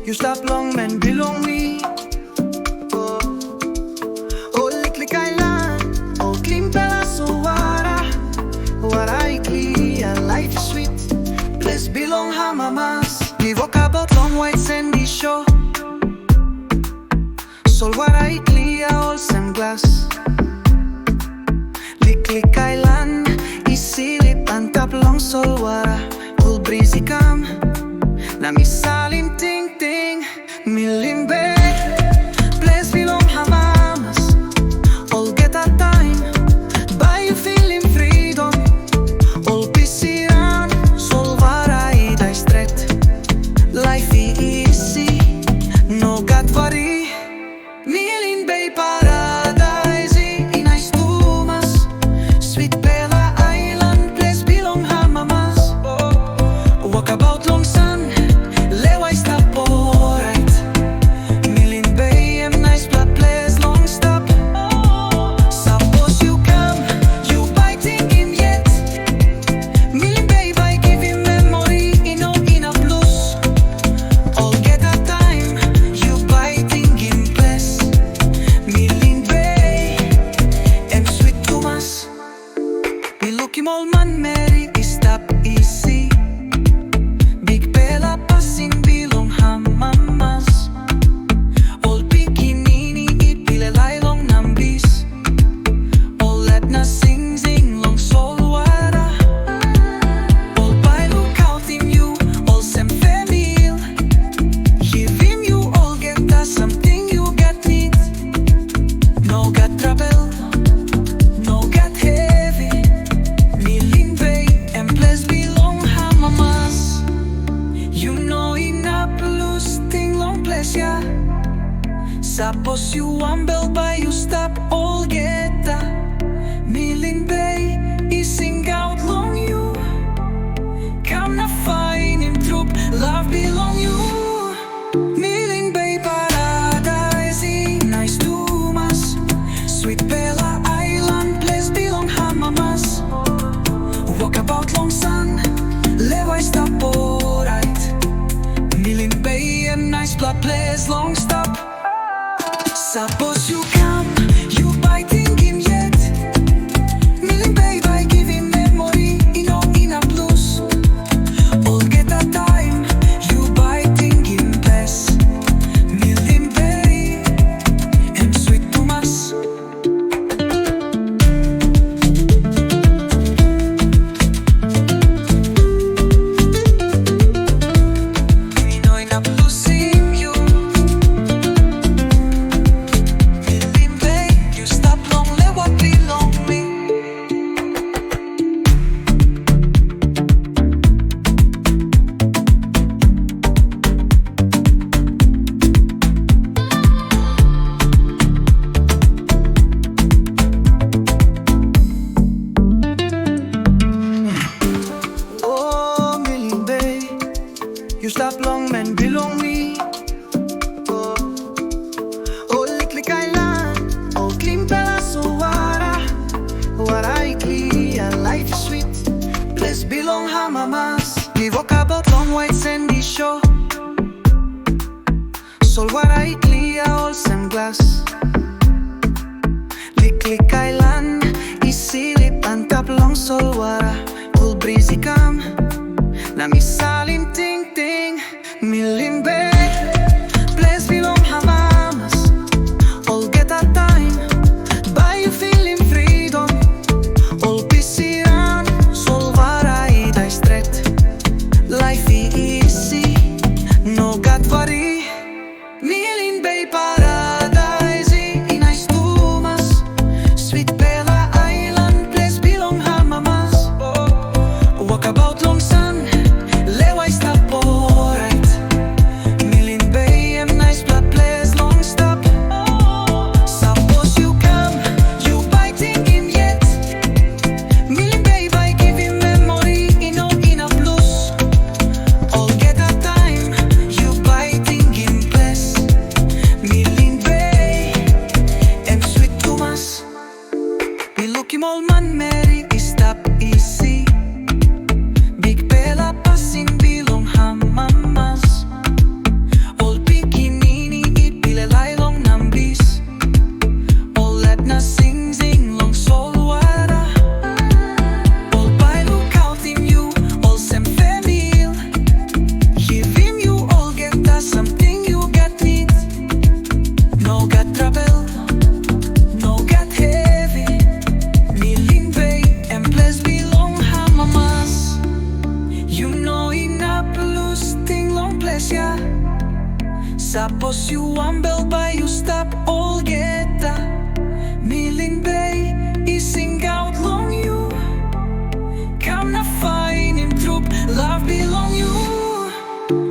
You stop long men belong me. Oh liklik island, oh clean palace, oh wara ikli, and life is sweet. Place belong hamamas. We walk about long white sandy shore. Sol wara ikli, all same glass. Liklik island, isilip antap long sol wara. Cool breezy calm, na misalim ting ting, Milne Bay. Place belong hamamas, all get a time. By you feeling freedom, all peace around. Sol wara ida stret, life easy, no got worry. Milne Bay paradise, in nice tumas. Sweet Bella Island, place belong hamamas. Walk about long sun, lewa stop alright. Milne Bay, nice black place, long stop. Suppose you come, you biting in yet. Milne Bay by giving memory, in a blues. All get a time, you biting in place. Milne Bay, sweet Thomas. We look him all man married, stop easy. Big Bella passing belong hamamas. All bikinini ipile long nambis. All let na sing long sol wara. All by look out in you, all same family. Give him you all get that something you get need. No got trouble, no got heavy. Milne Bay place belong hamamas. You know in a plus thing long place, yeah. Suppose you humble by you stop all get that. Milne Bay is sing out long you. Come na find him troop, love belong you. Milne Bay paradise, nice tumas. Sweet Bella Island, place belong hamamas. Walk about long sun, lewa stop alright. Milne Bay, a nice black place, long stop. Suppose you come, you biting in yet. Milne Bay by giving memory, in a blues. All get a time, you biting in place. Milne Bay, sweet Thomas. In a blues in you. Milne Bay, you stop long, let what belong me. Oh Milne Bay, you stop long men belong me. Oh liklik island, oh clean palace, oh wara ikli, and life is sweet. Place belong hamamas. We walk about long white sandy shore. Sol wara ikli, all same glass. Liklik island, isilip antap long sol wara. Cool breezy calm, na misalim ting ting, Milne Bay. Place belong hamamas, all get a time. By you feeling freedom, all peace around. Sol wara ida stret, life easy, no got worry. Milne Bay paradise, in nice tumas. Sweet Bella Island, place belong hamamas. Walk about long sun, lewa stop alright. Milne Bay, nice black place, long stop. Suppose you come, you biting in yet. Milne Bay by giving memory, in a blues. All get a time, you biting in place. Milne Bay, sweet Thomas. We look him all man married, stop easy. Big Bella passing belong hamamas. All Suppose you want build by you stop all get that. Milne Bay ising out long you. Come na find him troop, love belong you.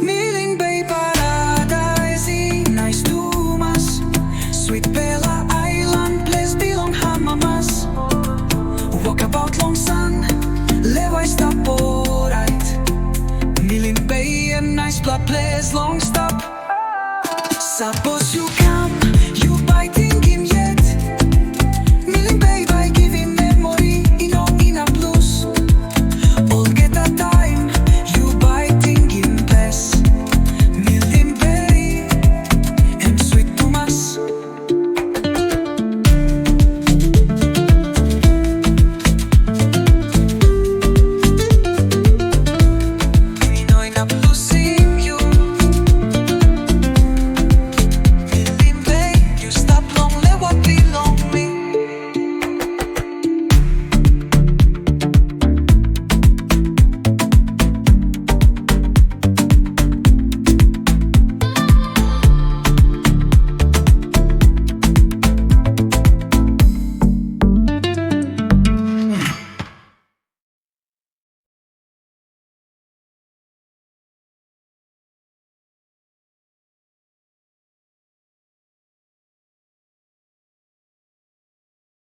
Milne Bay paradise, nice to us. Sweet Bella Island, place belong hamamas. Walk about long sun, levi stop alright. Milne Bay a nice place long stop. Suppose